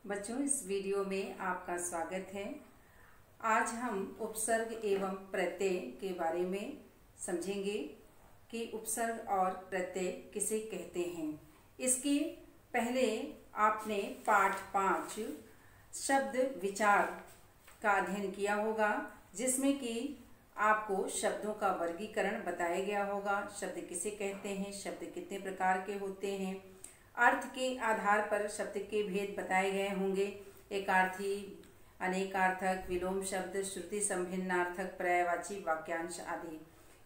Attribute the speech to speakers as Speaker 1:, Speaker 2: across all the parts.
Speaker 1: बच्चों, इस वीडियो में आपका स्वागत है। आज हम उपसर्ग एवं प्रत्यय के बारे में समझेंगे कि उपसर्ग और प्रत्यय किसे कहते हैं। इसके पहले आपने पाठ 5 शब्द विचार का अध्ययन किया होगा, जिसमें कि आपको शब्दों का वर्गीकरण बताया गया होगा। शब्द किसे कहते हैं, शब्द कितने प्रकार के होते हैं, अर्थ के आधार पर शब्द के भेद बताए गए होंगे। एकार्थी, अनेकार्थक, विलोम शब्द, श्रुति संभिन्नार्थक, पर्यायवाची, वाक्यांश आदि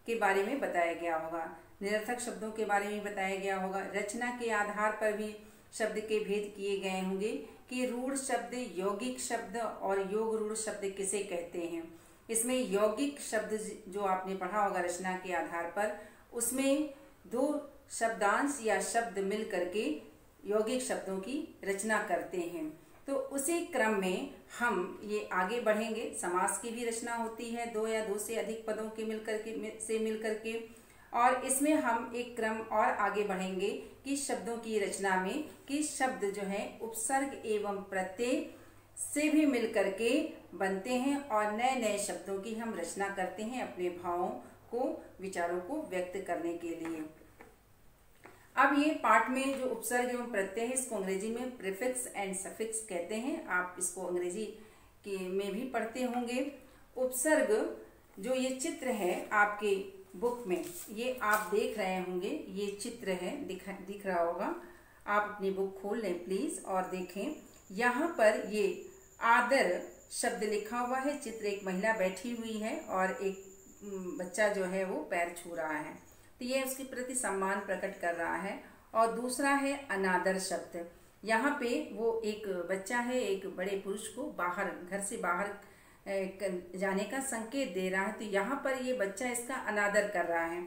Speaker 1: के बारे में बताया गया होगा। निरर्थक शब्दों के बारे में बताया गया होगा। रचना के आधार पर भी शब्द के भेद किए गए होंगे कि रूढ़ शब्द, यौगिक शब्द और योग रूढ़ शब्द किसे कहते हैं। इसमें यौगिक शब्द जो आपने पढ़ा होगा रचना के आधार पर, उसमें दो शब्दांश या शब्द मिल करके यौगिक शब्दों की रचना करते हैं। तो उसी क्रम में हम ये आगे बढ़ेंगे। समास की भी रचना होती है, दो या दो से अधिक पदों के मिलकर के और इसमें हम एक क्रम और आगे बढ़ेंगे कि शब्दों की रचना में कि शब्द जो है उपसर्ग एवं प्रत्यय से भी मिल करके बनते हैं और नए नए शब्दों की हम रचना करते हैं अपने भावों को, विचारों को व्यक्त करने के लिए। अब ये पाठ में जो उपसर्ग एवं प्रत्यय है, इसको अंग्रेजी में प्रीफिक्स एंड सफिक्स कहते हैं। आप इसको अंग्रेजी के में भी पढ़ते होंगे। उपसर्ग जो ये चित्र है आपके बुक में, ये आप देख रहे होंगे, ये चित्र है, दिख रहा होगा। आप अपनी बुक खोल लें प्लीज और देखें। यहाँ पर ये आदर शब्द लिखा हुआ है। चित्र एक महिला बैठी हुई है और एक बच्चा जो है वो पैर छू रहा है, तो ये उसके प्रति सम्मान प्रकट कर रहा है। और दूसरा है अनादर शब्द। यहाँ पे वो एक बच्चा है, एक बड़े पुरुष को बाहर, घर से बाहर जाने का संकेत दे रहा है, तो यहाँ पर ये बच्चा इसका अनादर कर रहा है।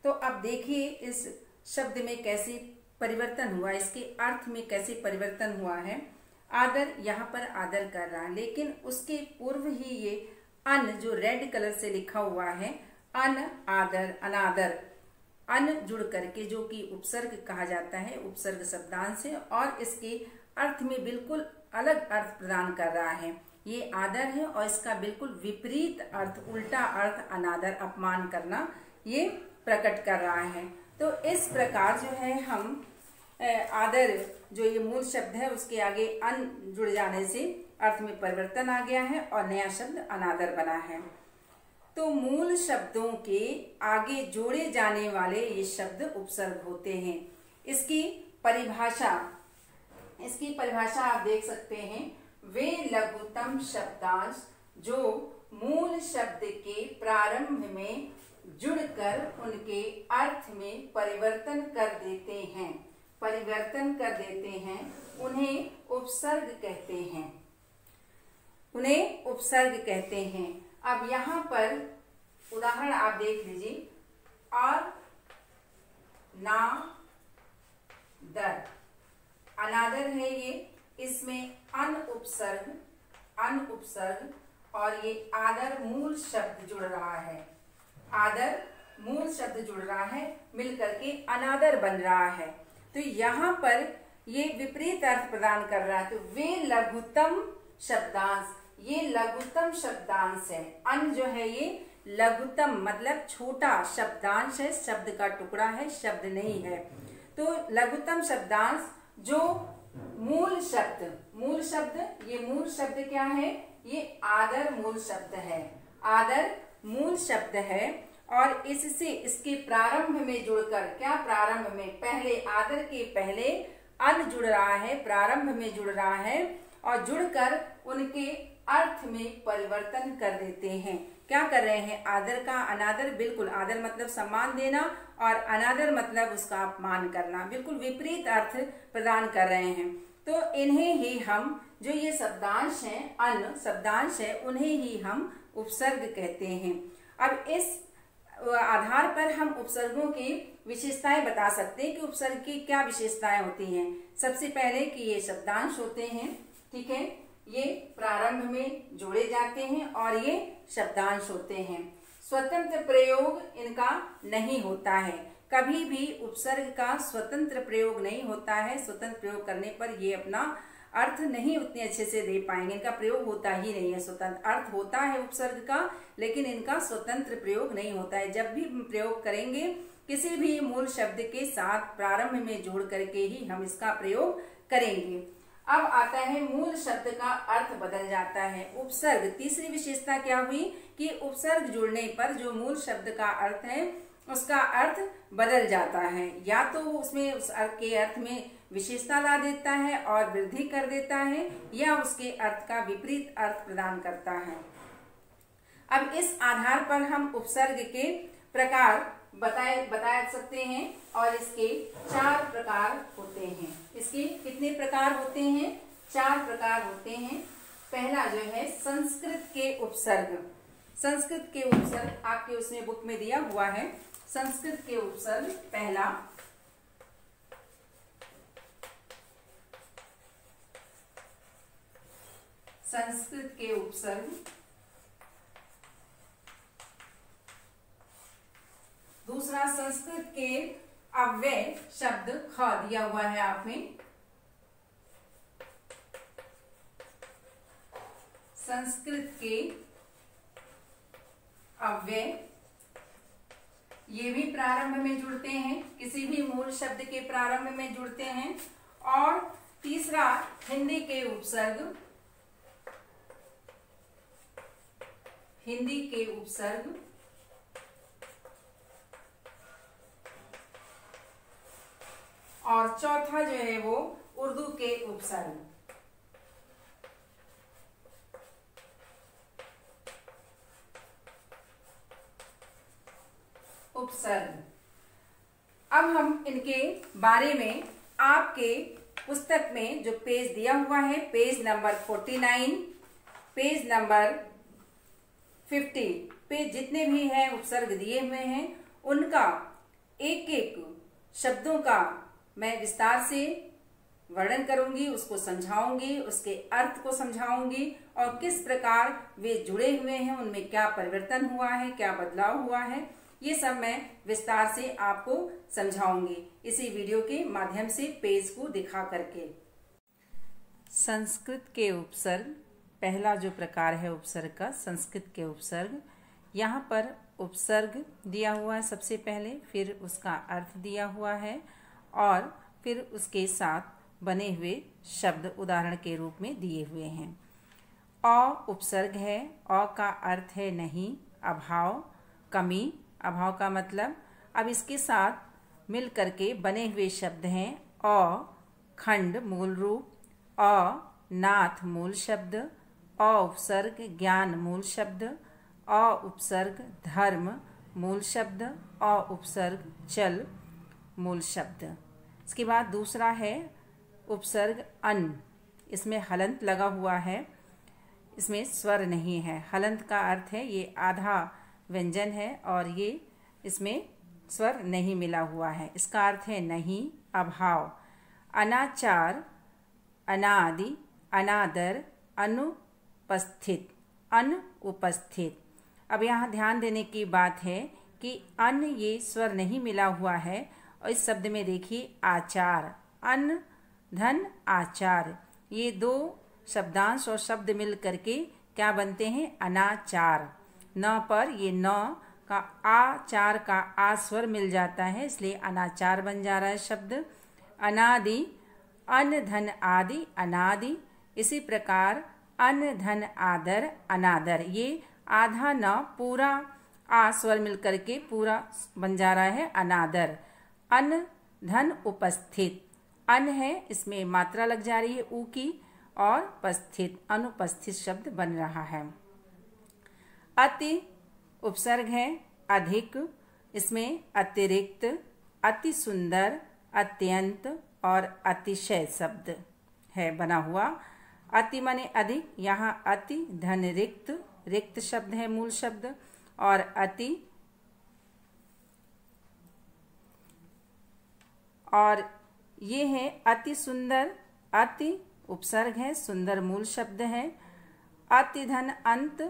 Speaker 1: तो अब देखिए इस शब्द में कैसे परिवर्तन हुआ, इसके अर्थ में कैसे परिवर्तन हुआ है। आदर, यहाँ पर आदर कर रहा है, लेकिन उसके पूर्व ही ये अन जो रेड कलर से लिखा हुआ है, अन आदर, अनादर, अन जुड़ करके जो कि उपसर्ग कहा जाता है, उपसर्ग शब्दांश है और इसके अर्थ में बिल्कुल अलग अर्थ प्रदान कर रहा है। ये आदर है और इसका बिल्कुल विपरीत अर्थ, उल्टा अर्थ अनादर, अपमान करना, ये प्रकट कर रहा है। तो इस प्रकार जो है हम आदर जो ये मूल शब्द है उसके आगे अन जुड़ जाने से अर्थ में परिवर्तन आ गया है और नया शब्द अनादर बना है। तो मूल शब्दों के आगे जोड़े जाने वाले ये शब्द उपसर्ग होते हैं। इसकी परिभाषा आप देख सकते हैं। वे लघुतम शब्दांश जो मूल शब्द के प्रारंभ में जुड़कर उनके अर्थ में परिवर्तन कर देते हैं, उन्हें उपसर्ग कहते हैं। अब यहाँ पर उदाहरण आप देख लीजिए। और ना दर, अनादर है ये, इसमें अन उपसर्ग और ये आदर मूल शब्द जुड़ रहा है, मिलकर के अनादर बन रहा है। तो यहाँ पर ये विपरीत अर्थ प्रदान कर रहा है। तो वे लघुतम शब्दांश, ये लघुतम शब्दांश है। अन जो है ये लघुतम मतलब छोटा शब्दांश है, शब्द का टुकड़ा है, शब्द नहीं है। तो लघुतम शब्दांश जो मूल शब्द क्या है, ये आदर मूल शब्द है और इससे इसके प्रारंभ में जुड़कर, क्या प्रारंभ में, पहले आदर के पहले अन जुड़ रहा है, प्रारंभ में जुड़ रहा है और जुड़कर उनके अर्थ में परिवर्तन कर देते हैं। क्या कर रहे हैं, आदर का अनादर, बिल्कुल आदर मतलब सम्मान देना और अनादर मतलब उसका अपमान करना, बिल्कुल विपरीत अर्थ प्रदान कर रहे हैं। तो इन्हें ही हम, जो ये शब्दांश हैं, अन शब्दांश है, उन्हें ही हम उपसर्ग कहते हैं। अब इस आधार पर हम उपसर्गों की विशेषताएं बता सकते हैं कि उपसर्ग की क्या विशेषताएं होती हैं। सबसे पहले कि ये शब्दांश होते हैं, ठीक है, ये प्रारंभ में जोड़े जाते हैं और ये शब्दांश होते हैं। स्वतंत्र प्रयोग इनका नहीं होता है, कभी भी उपसर्ग का स्वतंत्र प्रयोग नहीं होता है। स्वतंत्र प्रयोग करने पर ये अपना अर्थ नहीं उतने अच्छे से दे पाएंगे, इनका प्रयोग होता ही नहीं है स्वतंत्र। अर्थ होता है उपसर्ग का, लेकिन इनका स्वतंत्र प्रयोग नहीं होता है। जब भी प्रयोग करेंगे किसी भी मूल शब्द के साथ प्रारंभ में जोड़ करके ही हम इसका प्रयोग करेंगे। अब आता है मूल शब्द का अर्थ बदल जाता है। उपसर्ग, तीसरी विशेषता क्या हुई कि उपसर्ग जुड़ने पर जो मूल शब्द का अर्थ है उसका अर्थ बदल जाता है, या तो उसमें उस अर्थ के अर्थ में विशेषता ला देता है और वृद्धि कर देता है, या उसके अर्थ का विपरीत अर्थ प्रदान करता है। अब इस आधार पर हम उपसर्ग के प्रकार बता सकते हैं, और इसके 4 प्रकार होते हैं। इसके कितने प्रकार होते हैं? 4 प्रकार होते हैं। पहला जो है संस्कृत के उपसर्ग। संस्कृत के उपसर्ग आपके उसमें बुक में दिया हुआ है। संस्कृत के उपसर्ग पहला, संस्कृत के उपसर्ग। दूसरा, संस्कृत के अव्यय शब्द ख दिया हुआ है आप में। संस्कृत के अव्यय, ये भी प्रारंभ में जुड़ते हैं, किसी भी मूल शब्द के प्रारंभ में जुड़ते हैं। और तीसरा, हिंदी के उपसर्ग। हिंदी के उपसर्ग। और चौथा जो है वो उर्दू के उपसर्ग। उपसर्ग। अब हम इनके बारे में आपके पुस्तक में जो पेज दिया हुआ है, पेज नंबर 49, पेज नंबर 50 पे जितने भी हैं उपसर्ग दिए हुए हैं, उनका एक एक शब्दों का मैं विस्तार से वर्णन करूंगी, उसको समझाऊंगी, उसके अर्थ को समझाऊंगी, और किस प्रकार वे जुड़े हुए हैं, उनमें क्या परिवर्तन हुआ है, क्या बदलाव हुआ है, ये सब मैं विस्तार से आपको समझाऊंगी इसी वीडियो के माध्यम से, पेज को दिखा करके। संस्कृत के उपसर्ग, पहला जो प्रकार है उपसर्ग का, संस्कृत के उपसर्ग। यहाँ पर उपसर्ग दिया हुआ है सबसे पहले, फिर उसका अर्थ दिया हुआ है, और फिर उसके साथ बने हुए शब्द उदाहरण के रूप में दिए हुए हैं। अ उपसर्ग है। अ का अर्थ है नहीं, अभाव, कमी। अभाव का मतलब, अब इसके साथ मिल करके बने हुए शब्द हैं अ खंड मूल रूप, अ नाथ मूल शब्द, अ उपसर्ग ज्ञान मूल शब्द, अ उपसर्ग धर्म मूल शब्द, अ उपसर्ग चल मूल शब्द। इसके बाद दूसरा है उपसर्ग अन। इसमें हलंत लगा हुआ है, इसमें स्वर नहीं है। हलंत का अर्थ है ये आधा व्यंजन है और ये इसमें स्वर नहीं मिला हुआ है। इसका अर्थ है नहीं, अभाव। अनाचार, अनादि, अनादर, अनुपस्थित, अनुपस्थित। अब यहाँ ध्यान देने की बात है कि अन ये स्वर नहीं मिला हुआ है, और इस शब्द में देखिए आचार, अन धन आचार, ये दो शब्दांश और शब्द मिल करके क्या बनते हैं? अनाचार। न पर ये न का आचार का आ स्वर मिल जाता है, इसलिए अनाचार बन जा रहा है शब्द। अनादि, अन धन आदि, अनादि। इसी प्रकार अन धन आदर, अनादर। ये आधा न पूरा आ स्वर मिल करके पूरा बन जा रहा है अनादर। अन धन उपस्थित, अन है इसमें मात्रा लग जा रही है ऊ की, और उपस्थित, अनुपस्थित शब्द बन रहा है। अति उपसर्ग है अधिक, इसमें अतिरिक्त, अति सुंदर, अत्यंत और अतिशय शब्द है बना हुआ। अति माने अधिक, यहाँ अति धन रिक्त, रिक्त शब्द है मूल शब्द, और अति, और ये है अति सुंदर। अति उपसर्ग है, सुंदर मूल शब्द है। अति धन अंत,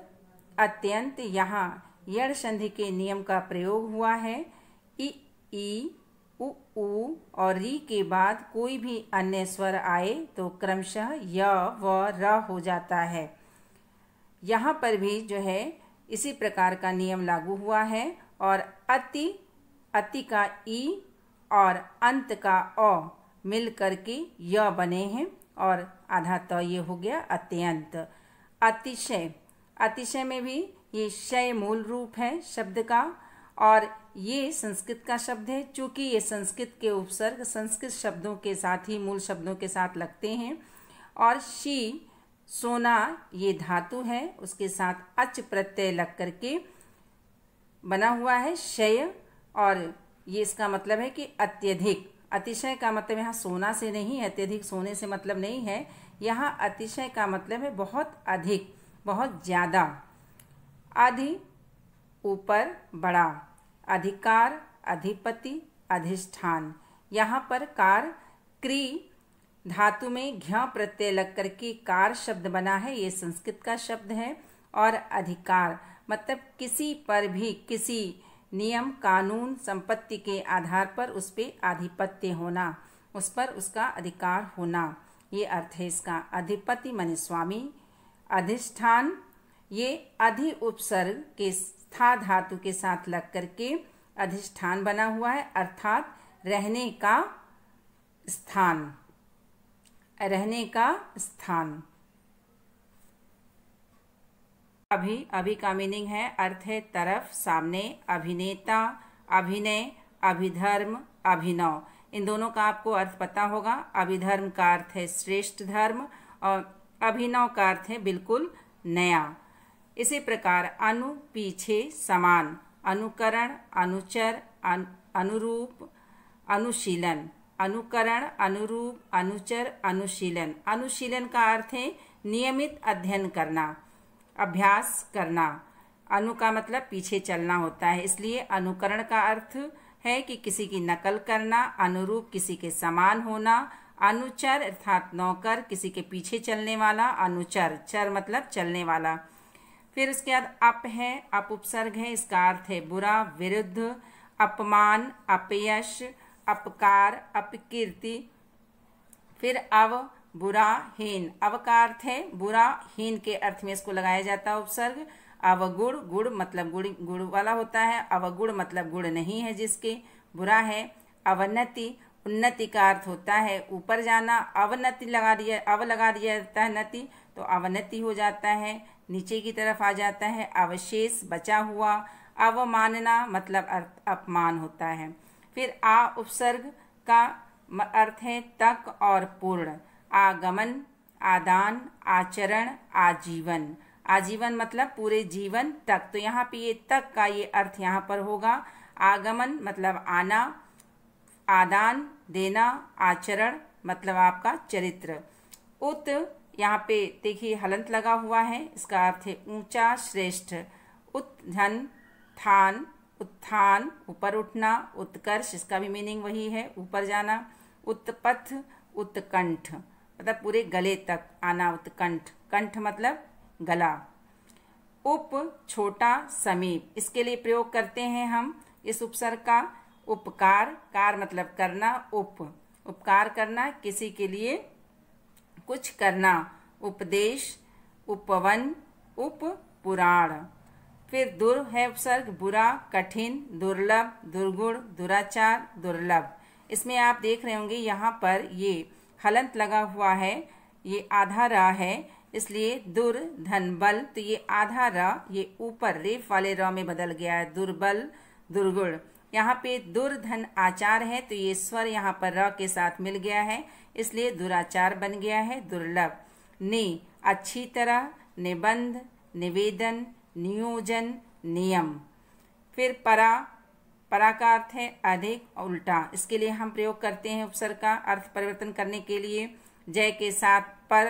Speaker 1: अत्यंत, यहाँ यण संधि के नियम का प्रयोग हुआ है। इ, ई, उ ऊ और री के बाद कोई भी अन्य स्वर आए तो क्रमशः य व र हो जाता है। यहाँ पर भी जो है इसी प्रकार का नियम लागू हुआ है और अति का ई और अंत का अ मिल करके य बने हैं और आधा त ये हो गया अत्यंत। अतिशय, अतिशय में भी ये शय मूल रूप है शब्द का और ये संस्कृत का शब्द है। चूंकि ये संस्कृत के उपसर्ग संस्कृत शब्दों के साथ ही मूल शब्दों के साथ लगते हैं और शी सोना ये धातु है उसके साथ अच प्रत्यय लग करके बना हुआ है शय और ये इसका मतलब है कि अत्यधिक। अतिशय का मतलब यहाँ सोना से नहीं, अत्यधिक सोने से मतलब नहीं है। यहाँ अतिशय का मतलब है बहुत अधिक, बहुत ज़्यादा। अधि ऊपर बड़ा, अधिकार, अधिपति, अधिष्ठान। यहाँ पर कार क्री धातु में घ्य प्रत्यय लग करके कार शब्द बना है, ये संस्कृत का शब्द है। और अधिकार मतलब किसी पर भी किसी नियम कानून संपत्ति के आधार पर उस पर आधिपत्य होना, उस पर उसका अधिकार होना, ये अर्थ है इसका। अधिपति माने स्वामी। अधिष्ठान ये अधि उपसर्ग के स्था धातु के साथ लग करके अधिष्ठान बना हुआ है अर्थात रहने का स्थान, रहने का स्थान। अभी का मीनिंग है, अर्थ है तरफ, सामने, अभिनेता, अभिनय, अभिधर्म, अभिनव। इन दोनों का आपको अर्थ पता होगा। अभिधर्म का अर्थ है श्रेष्ठ धर्म और अभिनव का अर्थ है बिल्कुल नया। इसी प्रकार अनु पीछे समान, अनुकरण, अनुचर, अनुरूप, अनुशीलन। अनुकरण, अनुरूप, अनुचर, अनुशीलन। अनुशीलन का अर्थ है नियमित अध्ययन करना, अभ्यास करना। अनु का मतलब पीछे चलना होता है, इसलिए अनुकरण का अर्थ है कि किसी की नकल करना। अनुरूप किसी के समान होना। अनुचर अर्थात नौकर, किसी के पीछे चलने वाला। अनुचर, चर मतलब चलने वाला। फिर उसके बाद अप है, अप उपसर्ग है, इसका अर्थ है बुरा, विरुद्ध, अपमान, अपयश, अपकार, अपकीर्ति। फिर अव बुरा, हीन। अव का अर्थ है बुरा, हीन के अर्थ में इसको लगाया जाता है उपसर्ग। अवगुण, गुण मतलब गुड़ वाला होता है। अवगुण मतलब गुण नहीं है जिसके, बुरा है। अवनति, उन्नति का अर्थ होता है ऊपर जाना। अवनति लगा दिया, अव लगा दिया जाता है नति तो अवनति हो जाता है, नीचे की तरफ आ जाता है। अवशेष बचा हुआ। अवमानना मतलब अपमान होता है। फिर आ उपसर्ग का अर्थ है तक और पूर्ण। आगमन, आदान, आचरण, आजीवन। आजीवन मतलब पूरे जीवन तक, तो यहाँ पे ये तक का ये अर्थ यहाँ पर होगा। आगमन मतलब आना, आदान देना, आचरण मतलब आपका चरित्र। उत यहाँ पे देखिए हलंत लगा हुआ है, इसका अर्थ है ऊंचा, श्रेष्ठ। उत्थन, थान, उत्थान ऊपर उठना। उत्कर्ष इसका भी मीनिंग वही है, ऊपर जाना। उत्पथ, उत्कंठ मतलब पूरे गले तक आना। उत्कंठ, कंठ मतलब गला। उप छोटा, समीप, इसके लिए प्रयोग करते हैं हम इस उपसर्ग का। उपकार, कार मतलब करना, उपकार करना, किसी के लिए कुछ करना। उपदेश, उपवन, उपपुराण। फिर दुर है उपसर्ग, बुरा, कठिन, दुर्लभ, दुर्गुण, दुराचार, दुर्लभ। इसमें आप देख रहे होंगे यहाँ पर ये हलंत लगा हुआ है, ये आधा र है, इसलिए दुर धन बल, तो ये आधा र ये ऊपर रेफ वाले र में बदल गया है, दुर्बल, दुर्गुण। यहाँ पे दुर्धन आचार है तो ये स्वर यहाँ पर र के साथ मिल गया है, इसलिए दुराचार बन गया है, दुर्लभ। नि अच्छी तरह, निबंध, निवेदन, नियोजन, नियम। फिर परा, परा का अर्थ है अधिक, उल्टा। इसके लिए हम प्रयोग करते हैं उपसर्ग का अर्थ परिवर्तन करने के लिए। जय के साथ पर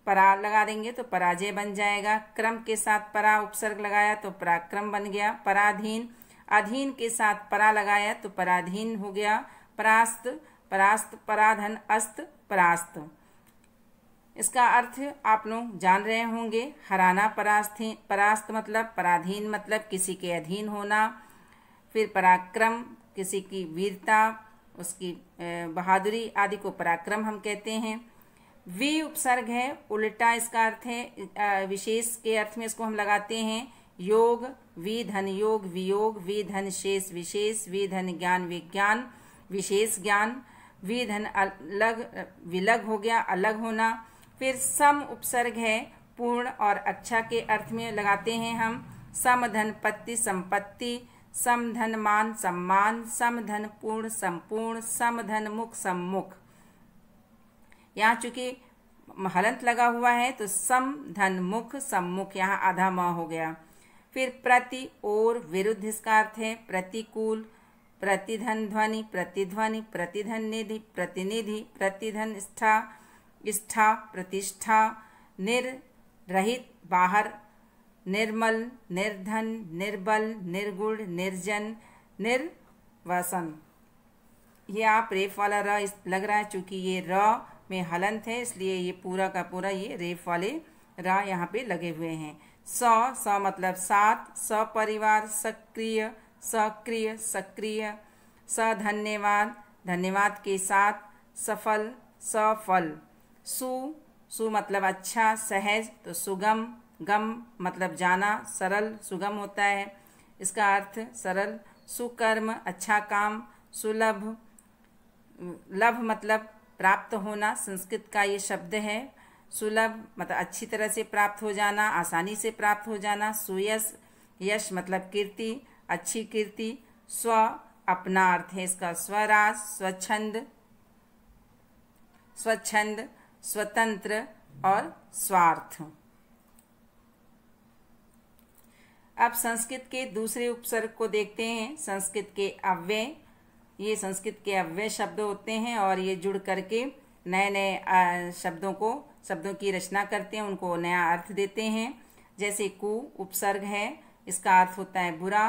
Speaker 1: परा लगा देंगे तो पराजय बन जाएगा। क्रम के साथ परा उपसर्ग लगाया तो पराक्रम बन गया। पराधीन, अधीन के साथ परा लगाया तो पराधीन हो गया। परास्त, परास्त, पराधन, अस्त, परास्त। इसका अर्थ आप लोग जान रहे होंगे, हराना, परास्त मतलब पराधीन मतलब किसी के अधीन होना। फिर पराक्रम, किसी की वीरता, उसकी बहादुरी आदि को पराक्रम हम कहते हैं। वि उपसर्ग है, उल्टा इसका अर्थ है, विशेष के अर्थ में इसको हम लगाते हैं। योग, वि धन योग वियोग, वि धन शेष विशेष, वि धन ज्ञान विज्ञान विशेष ज्ञान, वि धन अलग विलग हो गया अलग होना। फिर सम उपसर्ग है, पूर्ण और अच्छा के अर्थ में लगाते हैं हम। सम धन पत्ति संपत्ति, सम धन मान सम्मान, सम धन पूर्ण संपूर्ण, सम धन मुख सम्मुख। यहाँ चूंकि हलंत लगा हुआ है तो सम धन मुख सम्मुख, यहाँ आधा म हो गया। फिर प्रति और विरुद्ध इसका अर्थ है। प्रतिकूल, प्रतिधन ध्वनि प्रतिध्वनि, प्रतिधन निधि प्रतिनिधि, प्रतिधन स्था प्रतिष्ठा, निर्रहित बाहर, निर्मल निर्धन निर्बल निर्गुण निर्जन निर्वसन। ये आप रेफ वाला र लग रहा है, चूंकि ये र में हलंत है इसलिए ये पूरा का पूरा ये रेफ वाले रा यहाँ पे लगे हुए हैं। स मतलब साथ, सपरिवार, सक्रिय, सक्रिय, सक्रिय। स धन्यवाद, धन्यवाद के साथ, सफल, सफल। सु मतलब अच्छा, सहज, तो सुगम, गम मतलब जाना, सरल, सुगम होता है इसका अर्थ सरल। सुकर्म अच्छा काम, सुलभ, लभ मतलब प्राप्त होना, संस्कृत का ये शब्द है। सुलभ मतलब अच्छी तरह से प्राप्त हो जाना, आसानी से प्राप्त हो जाना। सुयश, यश मतलब कीर्ति, अच्छी कीर्ति। स्व अपना अर्थ है इसका स्वराज, स्वच्छंद, स्वच्छंद, स्वतंत्र और स्वार्थ। अब संस्कृत के दूसरे उपसर्ग को देखते हैं। संस्कृत के अव्यय, ये संस्कृत के अव्यय शब्द होते हैं और ये जुड़ करके नए नए शब्दों की रचना करते हैं, उनको नया अर्थ देते हैं। जैसे कु उपसर्ग है, इसका अर्थ होता है बुरा,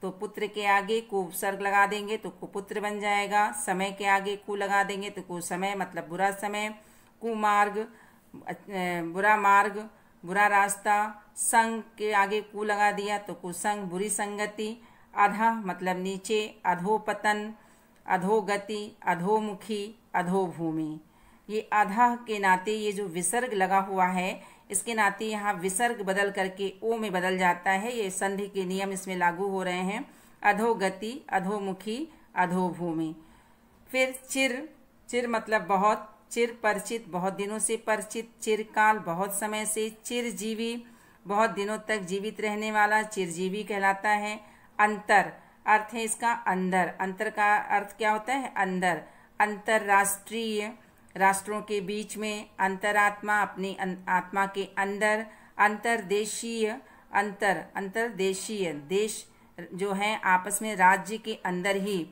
Speaker 1: तो पुत्र के आगे कु उपसर्ग लगा देंगे तो कुपुत्र बन जाएगा। समय के आगे कु लगा देंगे तो कुसमय मतलब बुरा समय। कुमार्ग बुरा मार्ग, बुरा रास्ता। संग के आगे कु लगा दिया तो कुसंग बुरी संगति। अधः मतलब नीचे, अधोपतन, अधोगति, अधोमुखी, अधोभूमि। ये अधः के नाते ये जो विसर्ग लगा हुआ है इसके नाते यहाँ विसर्ग बदल करके ओ में बदल जाता है। ये संधि के नियम इसमें लागू हो रहे हैं। अधोगति, अधोमुखी, अधोभूमि। फिर चिर, चिर मतलब बहुत, चिर परिचित बहुत दिनों से परिचित। चिरकाल बहुत समय से। चिरजीवी बहुत दिनों तक जीवित रहने वाला चिरजीवी कहलाता है। अंतर अर्थ है इसका अंदर, अंतर का अर्थ क्या होता है अंदर। अंतरराष्ट्रीय राष्ट्रों के बीच में। अंतरात्मा अपनी आत्मा के अंदर। अंतरदेशीय अंतरदेशीय देश जो है आपस में राज्य के अंदर ही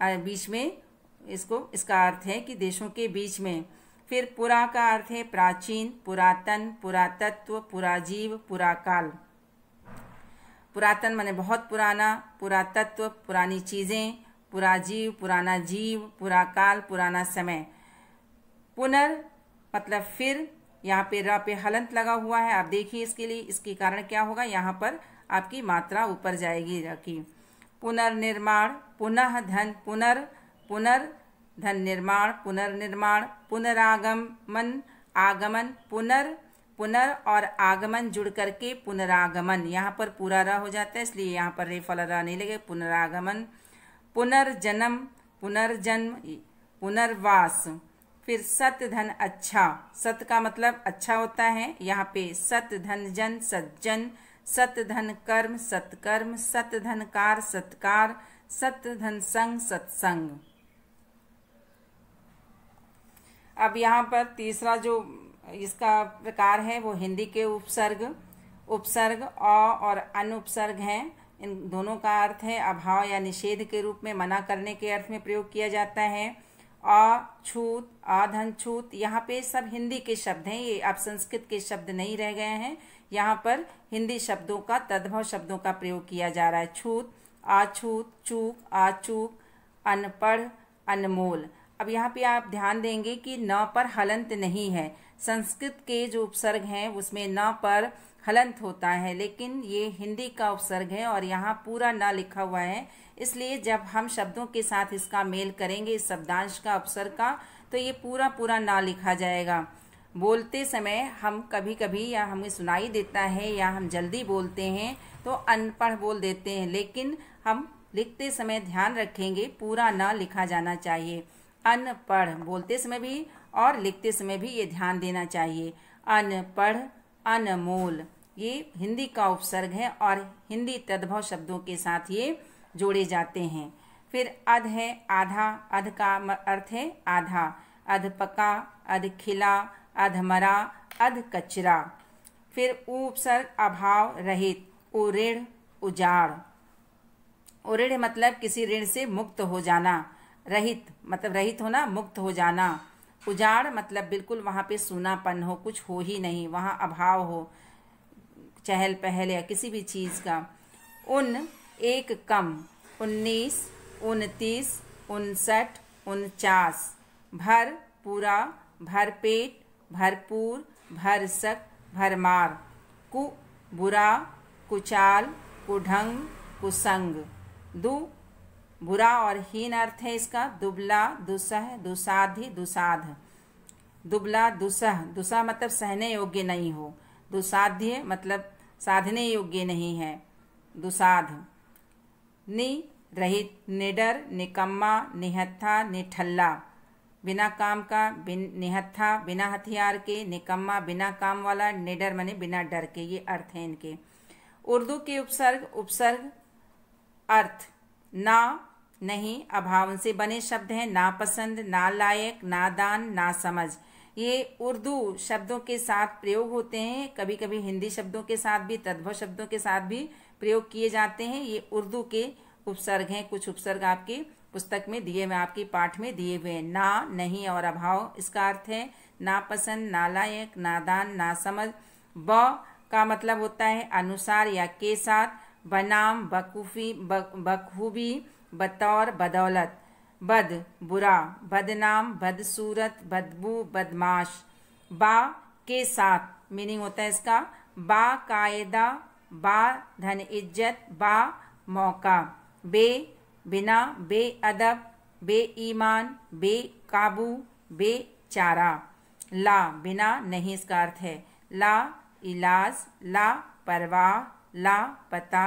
Speaker 1: बीच में, इसका अर्थ है कि देशों के बीच में। फिर पुरा का अर्थ है प्राचीन, पुरातन, पुरातत्व, पुराजीव, पुराकाल। पुरातन माने बहुत पुराना, पुरातत्व पुरानी चीजें, पुराजीव पुराना जीव, पुराकाल पुराना समय। पुनर मतलब फिर, यहाँ पे र पे हलंत लगा हुआ है। आप देखिए इसके लिए इसके कारण क्या होगा, यहाँ पर आपकी मात्रा ऊपर जाएगी र की। पुनर्निर्माण, पुनः धन, पुनर्धन निर्माण, पुनर्निर्माण। पुनरागमन, आगमन, पुनर और आगमन जुड़ करके पुनरागमन। यहाँ पर पूरा रा हो जाता है इसलिए यहाँ पर रेफ वाला रा नहीं लगे, पुनरागमन। पुनर्जन्म, पुनर्जन्म, पुनर्वास। फिर सत धन अच्छा, सत का मतलब अच्छा होता है। यहाँ पे सत धन जन, सज्जन। सत धन कर्म, सत्कर्म। सत धन कार, सत्कार। सत धन संग, सत्संग। अब यहाँ पर तीसरा जो इसका प्रकार है वो हिंदी के उपसर्ग अ और अन उपसर्ग हैं। इन दोनों का अर्थ है अभाव या निषेध के रूप में, मना करने के अर्थ में प्रयोग किया जाता है। अछूत, अधन छूत, यहाँ पे सब हिंदी के शब्द हैं, ये अब संस्कृत के शब्द नहीं रह गए हैं। यहाँ पर हिंदी शब्दों का, तद्भव शब्दों का प्रयोग किया जा रहा है। छूत, अछूत, चूक, अचूक, अनपढ़, अनमोल। अब यहाँ पे आप ध्यान देंगे कि न पर हलंत नहीं है, संस्कृत के जो उपसर्ग हैं उसमें न पर हलंत होता है, लेकिन ये हिंदी का उपसर्ग है और यहाँ पूरा न लिखा हुआ है। इसलिए जब हम शब्दों के साथ इसका मेल करेंगे, इस शब्दांश का उपसर्ग का, तो ये पूरा पूरा ना लिखा जाएगा। बोलते समय हम कभी कभी या हमें सुनाई देता है या हम जल्दी बोलते हैं तो अनपढ़ बोल देते हैं, लेकिन हम लिखते समय ध्यान रखेंगे पूरा ना लिखा जाना चाहिए। अनपढ़ बोलते समय भी और लिखते समय भी ये ध्यान देना चाहिए। अनपढ़, अनमोल, ये हिंदी का उपसर्ग है और हिंदी तद्भव शब्दों के साथ ये जोड़े जाते हैं। फिर अध है, आधा, अध का अर्थ है आधा। अध पका, अध खिला, अध मरा, अध कचरा। फिर उपसर्ग अभाव रहित, उऋण, उजाड़। उऋण मतलब किसी ऋण से मुक्त हो जाना, रहित मतलब रहित होना, मुक्त हो जाना। उजाड़ मतलब बिल्कुल वहाँ पे सूनापन हो, कुछ हो ही नहीं, वहाँ अभाव हो, चहल पहल या किसी भी चीज़ का। उन, एक कम, 19, 29, 59, 49। भर, पूरा, भरपेट, भरपूर, भरसक, भरमार। कु, बुरा, कुचाल, कुढंग, कुसंग। दु, बुरा और हीन अर्थ है इसका, दुबला, दुसह, दुसाध्य, दुसाध। दुबला, दुसह, दुसह मतलब सहने योग्य नहीं हो, दुसाध्य मतलब साधने योग्य नहीं है, दुसाध। नि, रहित, निडर, निकम्मा, निहत्था, निठल्ला। बिना काम का, निहत्था बिना हथियार के, निकम्मा बिना काम वाला, निडर माने बिना डर के, ये अर्थ हैं इनके। उर्दू के उपसर्ग अर्थ ना, नहीं, अभाव से बने शब्द हैं। नापसंद, नालायक, नादान, नासमझ। ये उर्दू शब्दों के साथ प्रयोग होते हैं, कभी कभी हिंदी शब्दों के साथ भी, तद्भव शब्दों के साथ भी प्रयोग किए जाते हैं। ये उर्दू के उपसर्ग हैं। कुछ उपसर्ग आपकी पुस्तक में दिए हुए, आपकी पाठ में दिए हुए हैं। ना, नहीं और अभाव, इसका अर्थ है नापसंद, नालायक, नादान, नासमझ। ब का मतलब होता है अनुसार या के साथ। बनाम, बखूबी, बतौर, बदौलत। बद, बुरा, बदनाम, बदसूरत, बदबू, बदमाश। बा के साथ मीनिंग होता है इसका बाकायदा, बा धन इज्जत, बा मौका। बे, बिना, बेअदब, बेईमान, बेकाबू, बेचारा। ला, बिना, नहीं, इसका अर्थ है ला इलाज, ला परवाह, ला पता,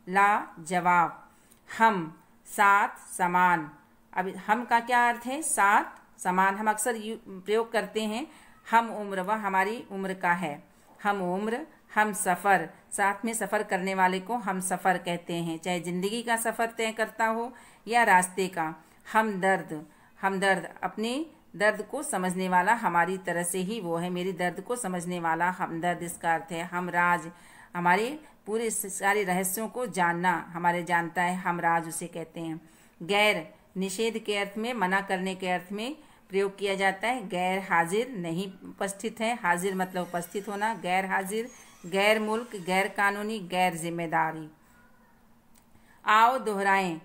Speaker 1: ला जवाब। हम, साथ, समान। अब हम का क्या अर्थ है? साथ, समान। हम अक्सर प्रयोग करते हैं। हम उम्र, वह हमारी उम्र का है। हम उम्र, हम सफ़र, साथ में सफ़र करने वाले को हम सफ़र कहते हैं, चाहे ज़िंदगी का सफ़र तय करता हो या रास्ते का। हमदर्द, हमदर्द अपने दर्द को समझने वाला, हमारी तरह से ही वो है, मेरी दर्द को समझने वाला हमदर्द, इसका अर्थ है। हमराज, हमारे पूरे सारे रहस्यों को जानना, हमारे जानता है, हमराज उसे कहते हैं। गैर, निषेध के अर्थ में, मना करने के अर्थ में प्रयोग किया जाता है। गैर हाजिर, नहीं उपस्थित है, हाजिर मतलब उपस्थित होना, गैर हाजिर। गैर मुल्क, गैर कानूनी, गैर जिम्मेदारी। आओ दोहराएं,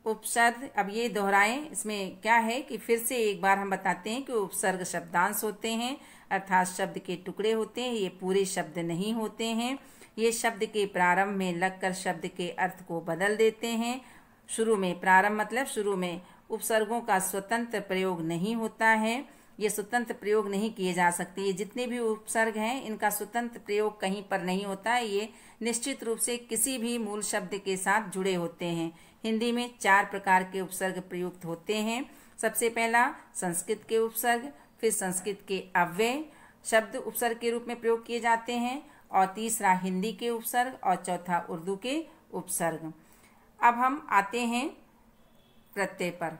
Speaker 1: उपसर्ग, अब ये दोहराएं, इसमें क्या है कि फिर से एक बार हम बताते हैं कि उपसर्ग शब्दांश होते हैं, अर्थात शब्द के टुकड़े होते हैं, ये पूरे शब्द नहीं होते हैं। ये शब्द के प्रारंभ में लगकर शब्द के अर्थ को बदल देते हैं। शुरू में, प्रारंभ मतलब शुरू में, उपसर्गों का स्वतंत्र प्रयोग नहीं होता है, ये स्वतंत्र प्रयोग नहीं किए जा सकते। ये जितने भी उपसर्ग हैं इनका स्वतंत्र प्रयोग कहीं पर नहीं होता है, ये निश्चित रूप से किसी भी मूल शब्द के साथ जुड़े होते हैं। हिंदी में 4 प्रकार के उपसर्ग प्रयुक्त होते हैं। सबसे पहला संस्कृत के उपसर्ग, फिर संस्कृत के अव्यय शब्द उपसर्ग के रूप में प्रयोग किए जाते हैं, और तीसरा हिंदी के उपसर्ग, और चौथा उर्दू के उपसर्ग। अब हम आते हैं प्रत्यय पर।